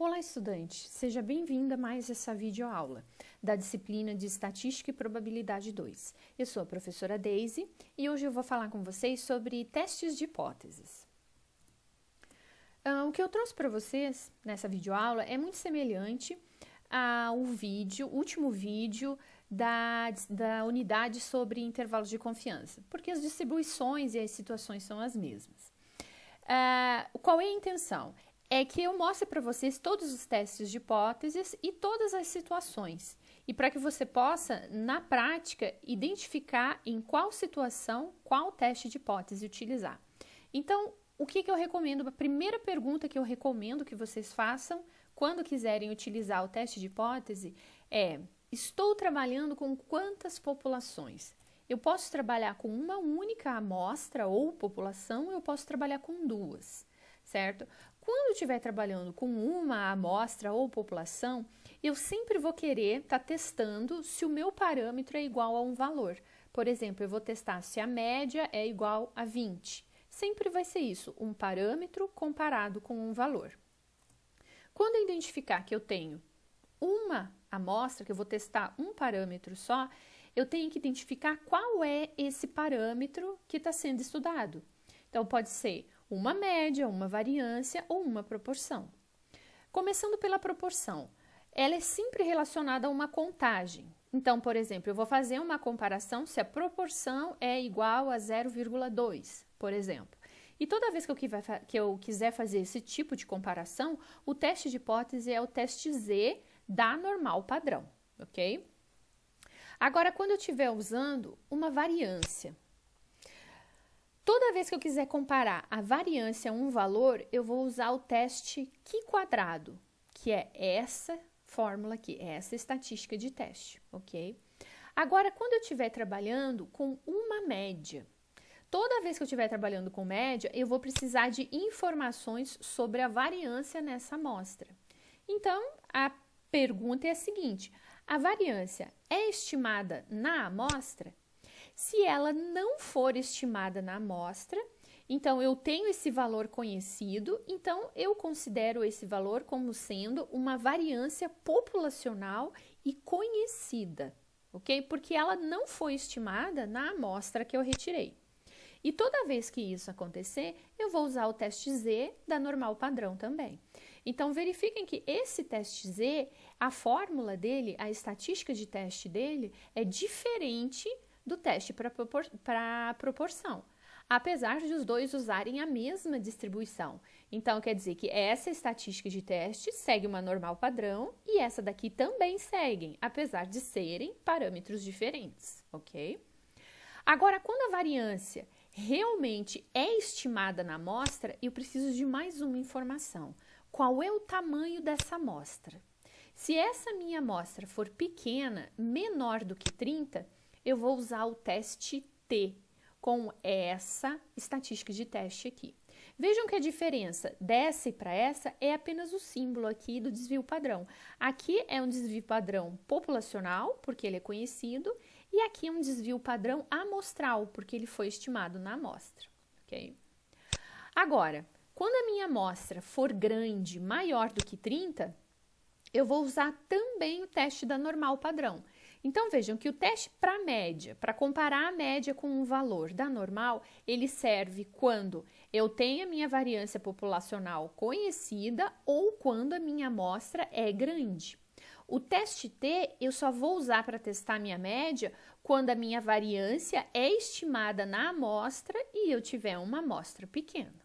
Olá, estudante! Seja bem-vindo a mais essa videoaula da disciplina de Estatística e Probabilidade 2. Eu sou a professora Daisy e hoje eu vou falar com vocês sobre testes de hipóteses. O que eu trouxe para vocês nessa videoaula é muito semelhante ao último vídeo da unidade sobre intervalos de confiança, porque as distribuições e as situações são as mesmas. Qual é a intenção? É que eu mostre para vocês todos os testes de hipóteses e todas as situações. E para que você possa, na prática, identificar em qual situação, qual teste de hipótese utilizar. Então, o que eu recomendo? A primeira pergunta que eu recomendo que vocês façam quando quiserem utilizar o teste de hipótese é: estou trabalhando com quantas populações? Eu posso trabalhar com uma única amostra ou população, eu posso trabalhar com duas, certo? Quando eu estiver trabalhando com uma amostra ou população, eu sempre vou querer estar testando se o meu parâmetro é igual a um valor. Por exemplo, eu vou testar se a média é igual a 20. Sempre vai ser isso, um parâmetro comparado com um valor. Quando eu identificar que eu tenho uma amostra, que eu vou testar um parâmetro só, eu tenho que identificar qual é esse parâmetro que está sendo estudado. Então, pode ser uma média, uma variância ou uma proporção. Começando pela proporção, ela é sempre relacionada a uma contagem. Então, por exemplo, eu vou fazer uma comparação se a proporção é igual a 0,2, por exemplo. E toda vez que eu quiser fazer esse tipo de comparação, o teste de hipótese é o teste Z da normal padrão, ok? Agora, quando eu estiver usando uma variância, toda vez que eu quiser comparar a variância a um valor, eu vou usar o teste Q², que é essa fórmula aqui, essa estatística de teste, ok? Agora, quando eu estiver trabalhando com uma média, toda vez que eu estiver trabalhando com média, eu vou precisar de informações sobre a variância nessa amostra. Então, a pergunta é a seguinte: a variância é estimada na amostra? Se ela não for estimada na amostra, então eu tenho esse valor conhecido, então eu considero esse valor como sendo uma variância populacional e conhecida, ok? Porque ela não foi estimada na amostra que eu retirei. E toda vez que isso acontecer, eu vou usar o teste Z da normal padrão também. Então, verifiquem que esse teste Z, a fórmula dele, a estatística de teste dele, é diferente do teste para proporção, apesar de os dois usarem a mesma distribuição. Então, quer dizer que essa estatística de teste segue uma normal padrão e essa daqui também seguem, apesar de serem parâmetros diferentes, ok? Agora, quando a variância realmente é estimada na amostra, eu preciso de mais uma informação. Qual é o tamanho dessa amostra? Se essa minha amostra for pequena, menor do que 30, eu vou usar o teste T com essa estatística de teste aqui. Vejam que a diferença dessa e para essa é apenas o símbolo aqui do desvio padrão. Aqui é um desvio padrão populacional, porque ele é conhecido, e aqui é um desvio padrão amostral, porque ele foi estimado na amostra, ok? Agora, quando a minha amostra for grande, maior do que 30, eu vou usar também o teste da normal padrão. Então, vejam que o teste para média, para comparar a média com um valor da normal, ele serve quando eu tenho a minha variância populacional conhecida ou quando a minha amostra é grande. O teste T eu só vou usar para testar a minha média quando a minha variância é estimada na amostra e eu tiver uma amostra pequena.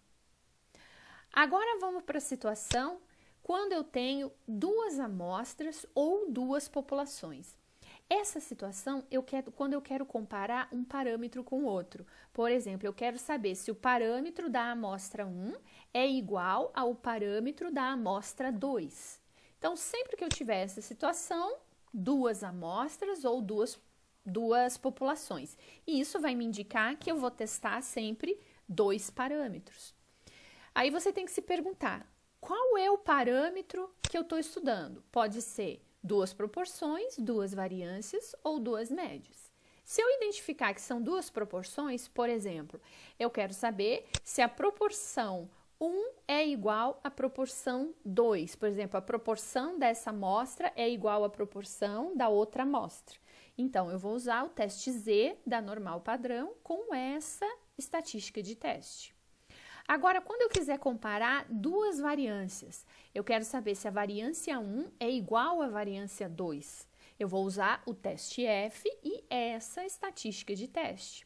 Agora vamos para a situação quando eu tenho duas amostras ou duas populações. Essa situação quando eu quero comparar um parâmetro com outro. Por exemplo, eu quero saber se o parâmetro da amostra 1 é igual ao parâmetro da amostra 2. Então, sempre que eu tiver essa situação, duas amostras ou duas populações. E isso vai me indicar que eu vou testar sempre dois parâmetros. Aí você tem que se perguntar, qual é o parâmetro que eu estou estudando? Pode ser duas proporções, duas variâncias ou duas médias. Se eu identificar que são duas proporções, por exemplo, eu quero saber se a proporção 1 é igual à proporção 2. Por exemplo, a proporção dessa amostra é igual à proporção da outra amostra. Então, eu vou usar o teste Z da normal padrão com essa estatística de teste. Agora, quando eu quiser comparar duas variâncias, eu quero saber se a variância 1 é igual à variância 2. Eu vou usar o teste F e essa estatística de teste.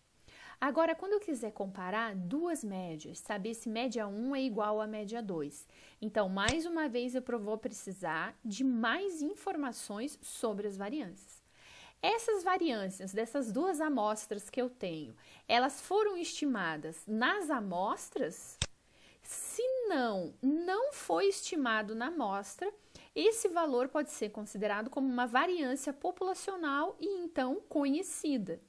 Agora, quando eu quiser comparar duas médias, saber se média 1 é igual a média 2. Então, mais uma vez, eu vou precisar de mais informações sobre as variâncias. Essas variâncias dessas duas amostras que eu tenho, elas foram estimadas nas amostras? Se não foi estimado na amostra, esse valor pode ser considerado como uma variância populacional e então conhecida.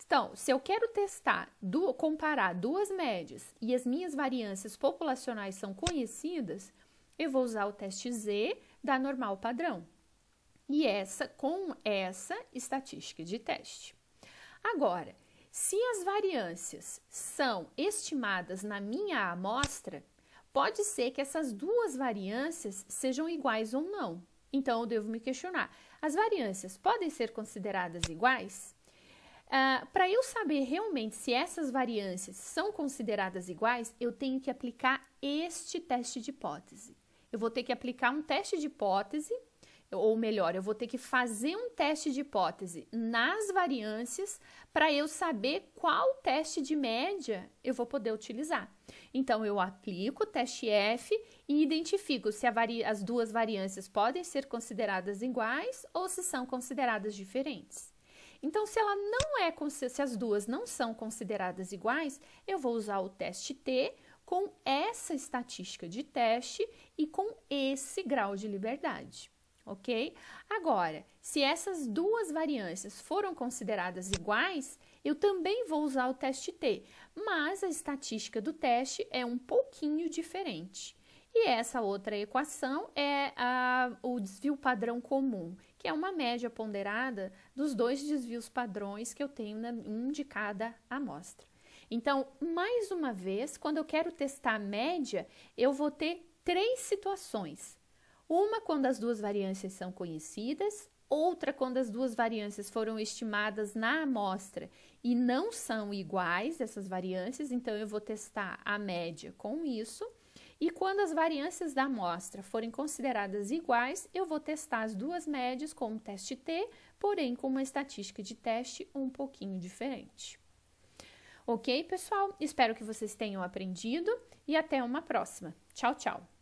Então, se eu quero comparar duas médias e as minhas variâncias populacionais são conhecidas, eu vou usar o teste Z da normal padrão. E com essa estatística de teste. Agora, se as variâncias são estimadas na minha amostra, pode ser que essas duas variâncias sejam iguais ou não. Então, eu devo me questionar, as variâncias podem ser consideradas iguais? Para eu saber realmente se essas variâncias são consideradas iguais, eu tenho que aplicar este teste de hipótese. Eu vou ter que aplicar um teste de hipótese, ou melhor, eu vou ter que fazer um teste de hipótese nas variâncias para eu saber qual teste de média eu vou poder utilizar. Então, eu aplico o teste F e identifico se as duas variâncias podem ser consideradas iguais ou se são consideradas diferentes. Então, se as duas não são consideradas iguais, eu vou usar o teste T com essa estatística de teste e com esse grau de liberdade, ok? Agora, se essas duas variâncias foram consideradas iguais, eu também vou usar o teste T, mas a estatística do teste é um pouquinho diferente. E essa outra equação é o desvio padrão comum, que é uma média ponderada dos dois desvios padrões que eu tenho um de cada amostra. Então, mais uma vez, quando eu quero testar a média, eu vou ter três situações. Uma quando as duas variâncias são conhecidas, outra quando as duas variâncias foram estimadas na amostra e não são iguais essas variâncias, então eu vou testar a média com isso. E quando as variâncias da amostra forem consideradas iguais, eu vou testar as duas médias com o teste T, porém com uma estatística de teste um pouquinho diferente. Ok, pessoal? Espero que vocês tenham aprendido e até uma próxima. Tchau, tchau!